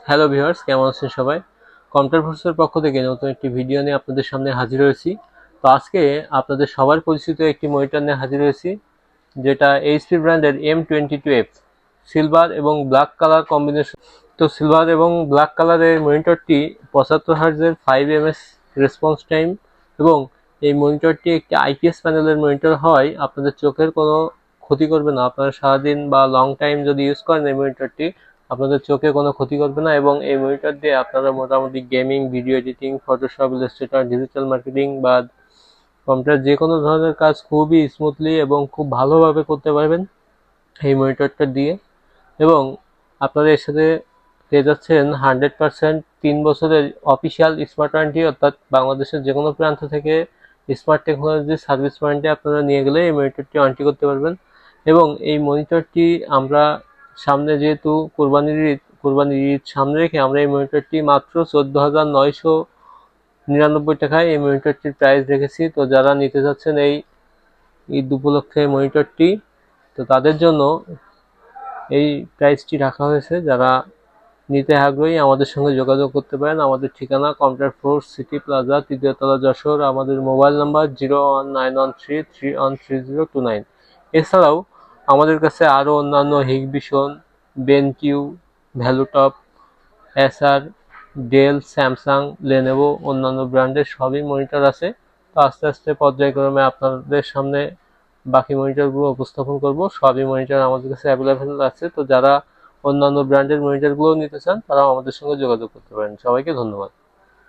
Hello viewers, কেমন আছেন সবাই? কম্পিউটার ফোর্সের পক্ষ থেকে নতুন একটি ভিডিও নিয়ে আপনাদের সামনে হাজির হয়েছি। তো আজকে আপনাদের সবার পরিচিত একটি মনিটর নিয়ে হাজির হয়েছি, যেটা এইচপি ব্র্যান্ডের M22F সিলভার এবং ব্ল্যাক কালার কম্বিনেশন। তো সিলভার এবং ব্ল্যাক কালারের মনিটরটি 75 হার্টজের 5 ms রেসপন্স টাইম, এবং এই মনিটরটি একটি আইপিএস প্যানেলের মনিটর হয় আপনাদের চোখের কোনো ক্ষতি করবে না। আপনারা সারাদিন বা লং টাইম যদি ইউজ করেন এই মনিটরটি আপনাদের চোখে কোনো ক্ষতি করবে না, এবং এই মনিটর দিয়ে আপনারা মোটামুটি gaming, video editing, Photoshop, Illustrator, digital marketing বা কম্পিউটার যে কোনো ধরনের কাজ খুবই স্মুথলি এবং খুব ভালোভাবে করতে পারবেন এই মনিটরটা দিয়ে। এবং আপনারা এর সাথে পেয়ে যাচ্ছেন 100% 3 বছরের অফিসিয়াল স্মার্ট ওয়ারেন্টি, অর্থাৎ বাংলাদেশের যে কোনো প্রান্ত থেকে স্মার্ট টেকনোলজি সার্ভিস ওয়ারেন্টি আপনারা নিয়ে গেলে এই মনিটরটি ওয়ারেন্টি করতে পারবেন। এবং এই মনিটরটি আমরা সামনে যেহেতু কোরবানির ঈদ সামনে রেখে আমরা এই মনিটরটি মাত্র 14,999 টাকায় এই মনিটরটির প্রাইস রেখেছি। তো যারা নিতে চাচ্ছেন এই ঈদ উপলক্ষে মনিটরটি, তো তাদের জন্য এই প্রাইসটি রাখা হয়েছে। যারা নিতে আগ্রহী আমাদের সঙ্গে যোগাযোগ করতে পারেন। আমাদের ঠিকানা কম্পিউটার ফোর্স, সিটি প্লাজা, 3য় তলা, যশোর। আমাদের মোবাইল নাম্বার 01913313029। এছাড়াও আমাদের কাছে আরও অন্যান্য হিগবিশন, বেনকিউ, ভ্যালুটপ, এসার, ডেল, স্যামসাং, লেনোভো, অন্যান্য ব্র্যান্ডের সবই মনিটর আছে। তো আস্তে আস্তে পর্যায়ক্রমে আপনাদের সামনে বাকি মনিটরগুলো উপস্থাপন করব। সবই মনিটর আমাদের কাছে অ্যাভেলেবেল আছে। তো যারা অন্যান্য ব্র্যান্ডের মনিটরগুলো নিতে চান তারাও আমাদের সঙ্গে যোগাযোগ করতে পারেন। সবাইকে ধন্যবাদ।